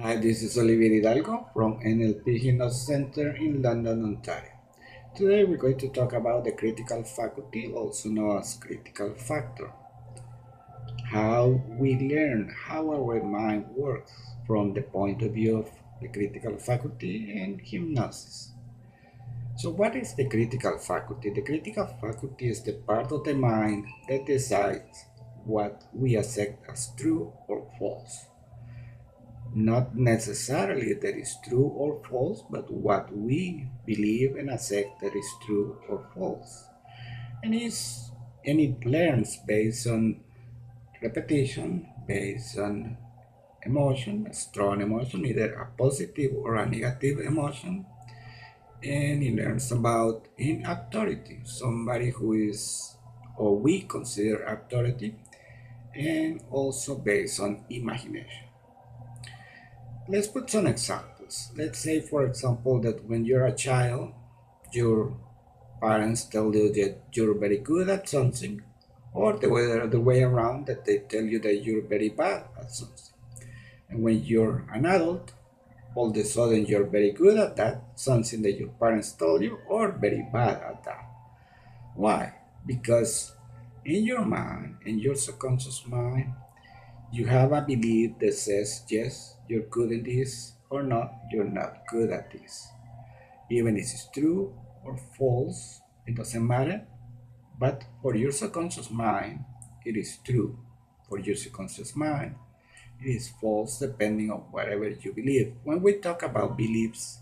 Hi, this is Olivier Hidalgo from NLP Hypnosis Center in London, Ontario. Today we're going to talk about the critical faculty, also known as critical factor. How we learn how our mind works from the point of view of the critical faculty and hypnosis. So what is the critical faculty? The critical faculty is the part of the mind that decides what we accept as true or false. Not necessarily that is true or false, but what we believe and accept that is true or false. And, and it learns based on repetition, based on emotion, a strong emotion, either a positive or a negative emotion. And it learns about in authority, somebody who is or we consider authority, and also based on imagination. Let's put some examples. Let's say, for example, that when you're a child, your parents tell you that you're very good at something, or the way around that they tell you that you're very bad at something. And when you're an adult, all of a sudden you're very good at that, something that your parents told you, or very bad at that. Why? Because in your mind, in your subconscious mind, you have a belief that says, yes, you're good in this, or not, you're not good at this. Even if it's true or false, it doesn't matter. But for your subconscious mind, it is true. For your subconscious mind, it is false depending on whatever you believe. When we talk about beliefs,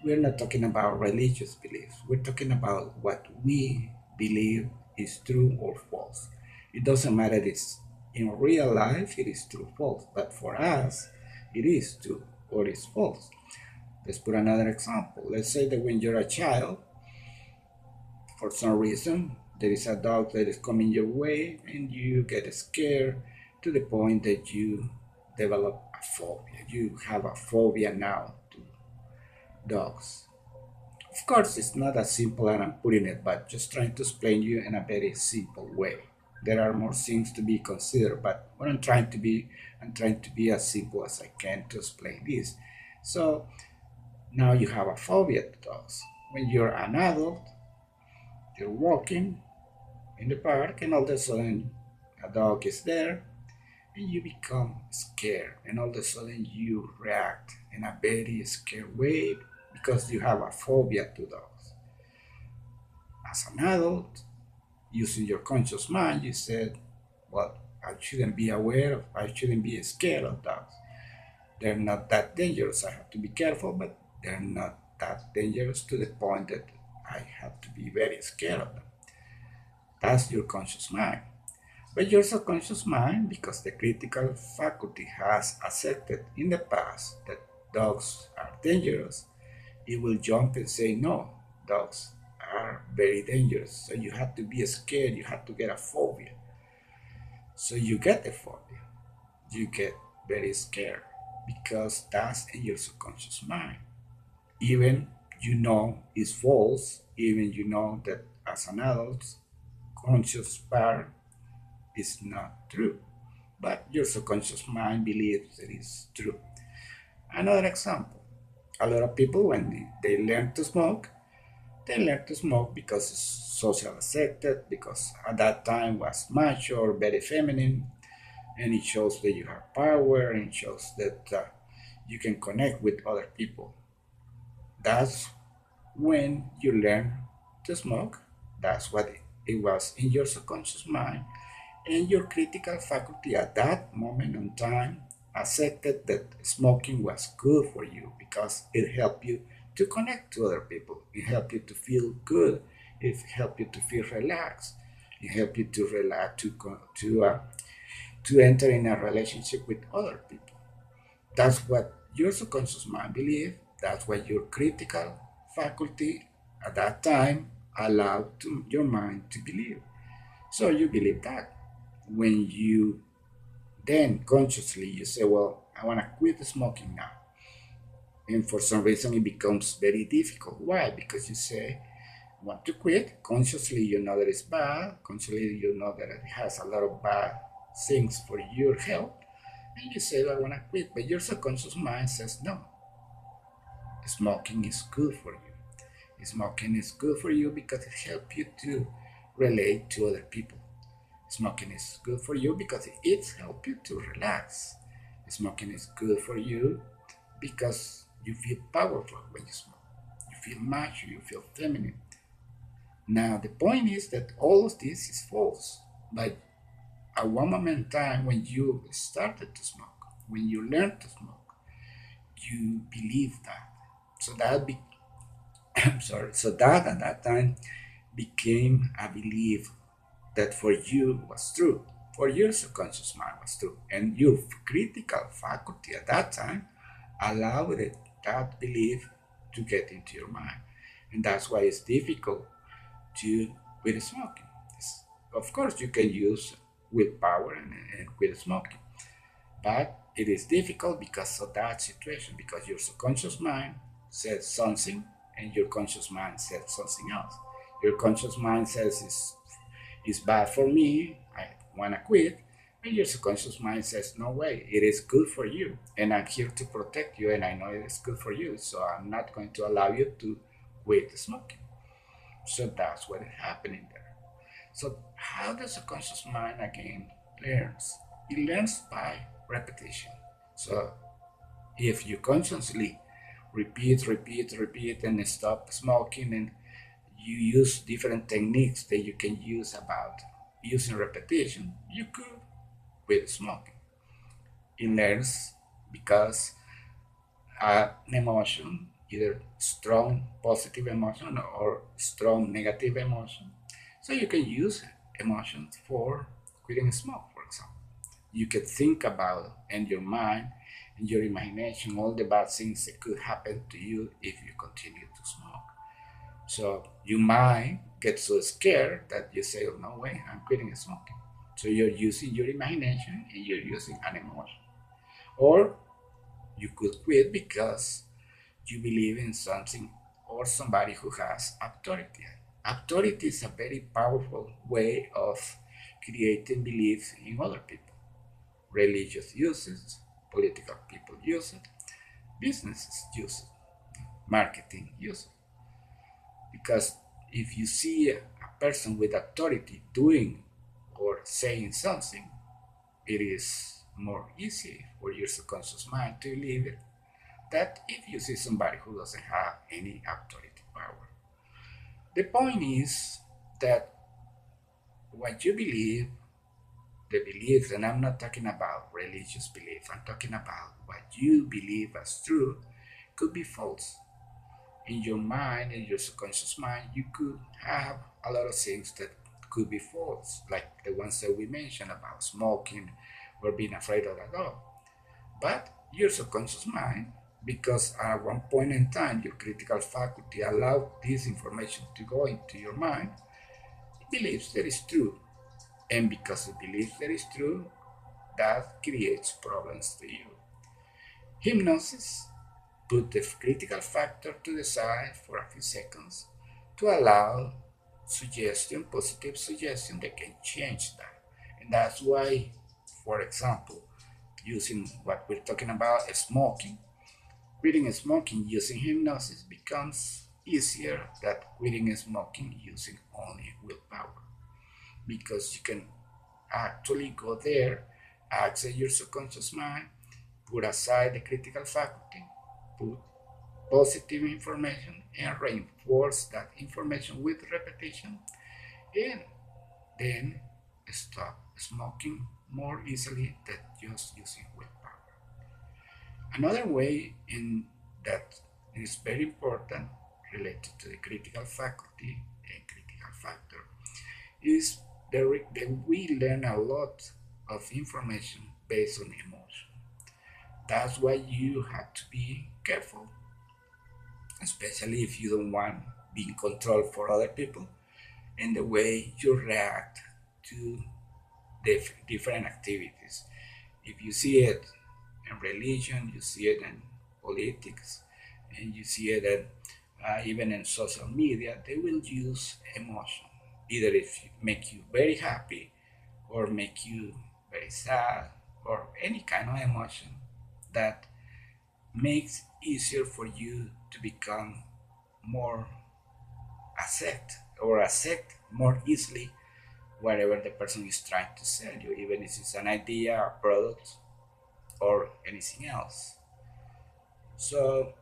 we're not talking about religious beliefs. We're talking about what we believe is true or false. It doesn't matter if it's in real life it is true or false, but for us it is true or it's false. Let's put another example. Let's say that when you're a child, for some reason, there is a dog that is coming your way and you get scared to the point that you develop a phobia. You have a phobia now to dogs. Of course, it's not as simple as I'm putting it, but just trying to explain you in a very simple way. There are more things to be considered, but what I'm trying to be as simple as I can to explain this. So now you have a phobia to dogs. When you're an adult, you're walking in the park, and all of a sudden a dog is there, and you become scared, and all of a sudden you react in a very scared way because you have a phobia to dogs. As an adult, using your conscious mind, you said, well, I shouldn't be aware of, I shouldn't be scared of dogs. They're not that dangerous. I have to be careful, but they're not that dangerous to the point that I have to be very scared of them. That's your conscious mind. But your subconscious mind, because the critical faculty has accepted in the past that dogs are dangerous, it will jump and say, no, dogs are very dangerous. So you have to be scared, you have to get a phobia. So you get the phobia, you get very scared because that's in your subconscious mind. Even you know it's false, even you know that as an adult, conscious part is not true, but your subconscious mind believes it is true. Another example, a lot of people when they learn to smoke, they learn to smoke because it's social accepted, because at that time was macho or very feminine, and it shows that you have power and it shows that you can connect with other people. That's when you learn to smoke. That's what it was in your subconscious mind, and your critical faculty at that moment in time accepted that smoking was good for you because it helped you to connect to other people. It helped you to feel good. It helped you to feel relaxed. It helped you to relax to enter in a relationship with other people. That's what your subconscious mind believes. That's what your critical faculty at that time allowed to your mind to believe. So you believe that. When you then consciously you say, well, I want to quit smoking now. And for some reason it becomes very difficult. Why? Because you say, I want to quit. Consciously you know that it's bad. Consciously you know that it has a lot of bad things for your health. And you say, I want to quit, but your subconscious mind says, no, smoking is good for you. Smoking is good for you because it helps you to relate to other people. Smoking is good for you because it helps you to relax. Smoking is good for you because you feel powerful when you smoke. You feel macho, you feel feminine. Now, the point is that all of this is false. But at one moment in time, when you started to smoke, when you learned to smoke, you believe that. So that I'm sorry. So that at that time became a belief that for you was true, for your subconscious mind was true, and your critical faculty at that time allowed that belief to get into your mind, and that's why it's difficult to quit smoking. Of course, you can use willpower and quit smoking, but it is difficult because of that situation, because your subconscious mind says something and your conscious mind says something else. Your conscious mind says it's bad for me, I want to quit. And your subconscious mind says, no way, it is good for you. And I'm here to protect you, and I know it is good for you. So I'm not going to allow you to quit smoking. So that's what is happening there. So, how does the conscious mind again learns? It learns by repetition. So, if you consciously repeat, and stop smoking, and you use different techniques that you can use about using repetition, you could quit smoking. It learns because an emotion, either strong positive emotion or strong negative emotion. So you can use emotions for quitting smoke, for example. You could think about in your mind, in your imagination, all the bad things that could happen to you if you continue to smoke. So you might get so scared that you say, oh, no way, I'm quitting smoking. So you're using your imagination and you're using an emotion. Or you could quit because you believe in something or somebody who has authority. Authority is a very powerful way of creating beliefs in other people. Religious uses, political people use it, businesses use it, marketing use it. Because if you see a person with authority doing or saying something, it is more easy for your subconscious mind to believe it that if you see somebody who doesn't have any authority power. The point is that what you believe, the beliefs, and I'm not talking about religious belief, I'm talking about what you believe as true, could be false. In your mind, in your subconscious mind, you could have a lot of things that could be false, like the ones that we mentioned about smoking or being afraid of the dog. But your subconscious mind, because at one point in time your critical faculty allowed this information to go into your mind, it believes that it's true. And because it believes that it's true, that creates problems to you. Hypnosis put the critical factor to the side for a few seconds to allow suggestion, positive suggestion that can change that. And that's why, for example, using what we're talking about, smoking, quitting smoking using hypnosis becomes easier than quitting smoking using only willpower, because you can actually go there, access your subconscious mind, put aside the critical faculty, put positive information, and reinforce that information with repetition, and then stop smoking more easily than just using willpower. Another way in that is very important related to the critical faculty and critical factor is that we learn a lot of information based on emotion. That's why you have to be careful, especially if you don't want being controlled for other people, in the way you react to different activities. If you see it in religion, you see it in politics, and you see it in, even in social media, they will use emotion. Either if it make you very happy or make you very sad or any kind of emotion that makes easier for you to become more accept more easily whatever the person is trying to sell you, even if it's an idea, a product, or anything else. So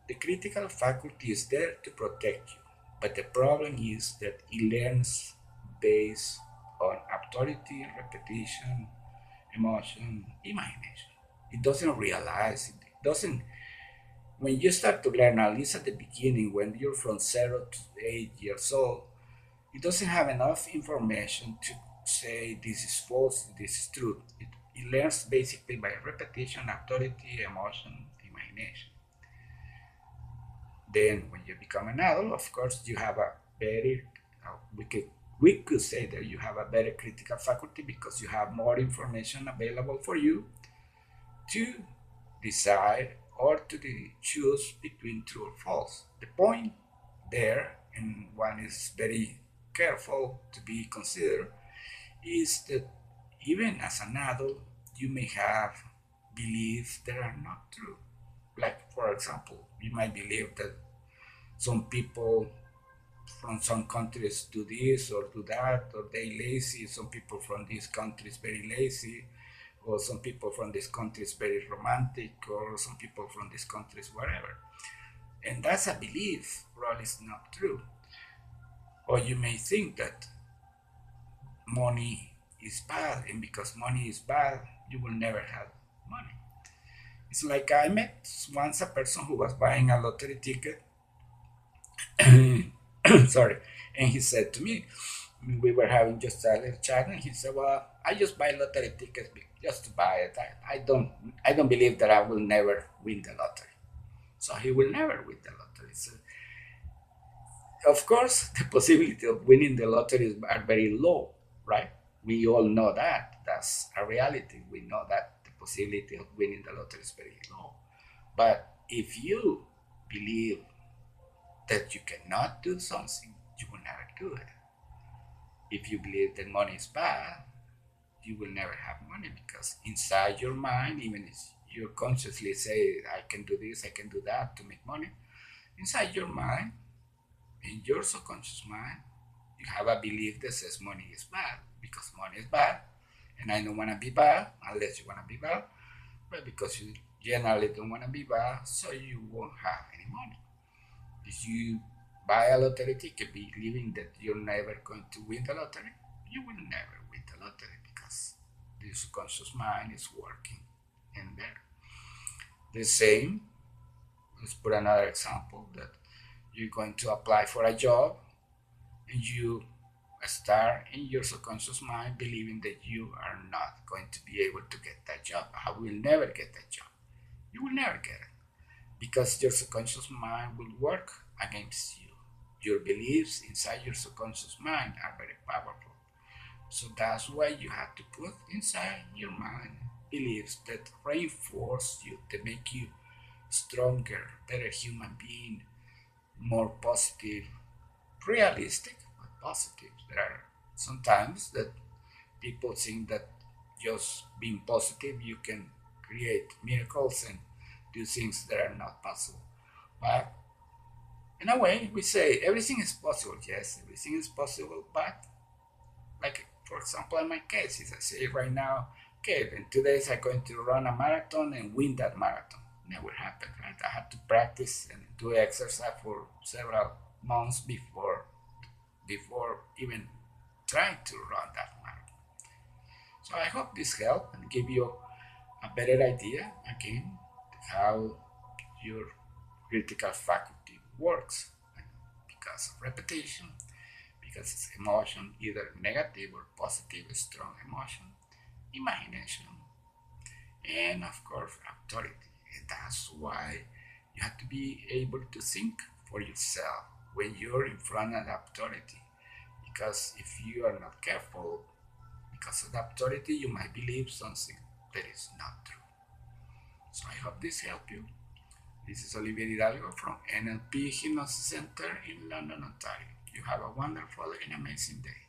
the critical faculty is there to protect you, but the problem is that it learns based on authority, repetition, emotion, imagination. It doesn't realize it doesn't. When you start to learn, at least at the beginning, when you're from 0 to 8 years old, it doesn't have enough information to say this is false, this is true. It learns basically by repetition, authority, emotion, imagination. Then, when you become an adult, of course, you have a very, we could say that you have a better critical faculty because you have more information available for you to decide or to choose between true or false. The point there, and one is very careful to be considered, is that even as an adult, you may have beliefs that are not true. Like, for example, you might believe that some people from some countries do this or do that, or they lazy. Some people from this country is very lazy, or some people from this country is very romantic, or some people from this country is whatever. And that's a belief, probably it's not true. Or you may think that money is bad, and because money is bad, you will never have money. It's like I met once a person who was buying a lottery ticket. Sorry. And he said to me, we were having just a little chat, and he said, "Well, I just buy lottery tickets just to buy it. I don't believe that I will never win the lottery." So he will never win the lottery. So, of course, the possibility of winning the lottery are very low, right? We all know that. That's a reality. We know that the possibility of winning the lottery is very low. But if you believe that you cannot do something, you will never do it. If you believe that money is bad, you will never have money because inside your mind, even if you consciously say, I can do this, I can do that to make money, inside your mind, in your subconscious mind, you have a belief that says money is bad because money is bad. And I don't want to be bad unless you want to be bad, but because you generally don't want to be bad, so you won't have any money. If you buy a lottery ticket believing that you're never going to win the lottery, you will never win the lottery because the subconscious mind is working in there. The same, let's put another example that you're going to apply for a job and you start in your subconscious mind believing that you are not going to be able to get that job. I will never get that job. You will never get it because your subconscious mind will work against you. Your beliefs inside your subconscious mind are very powerful. So that's why you have to put inside your mind beliefs that reinforce you, that make you stronger, better human being, more positive, realistic, but positive. There are sometimes that people think that just being positive you can create miracles and do things that are not possible. But in a way, we say everything is possible. Yes, everything is possible, but like for example, in my case, if I say right now, okay, in 2 days I'm going to run a marathon and win that marathon. Never happened, right? I had to practice and do exercise for several months before even trying to run that marathon. So I hope this helped and give you a better idea again how your critical faculty works. And because of repetition, because it's emotion, either negative or positive, strong emotion, imagination, and of course authority. And that's why you have to be able to think for yourself when you're in front of the authority. Because if you are not careful, because of the authority, you might believe something that is not true. So I hope this helped you. This is Olivier Hidalgo from NLP Hypnosis Center in London, Ontario. You have a wonderful and amazing day.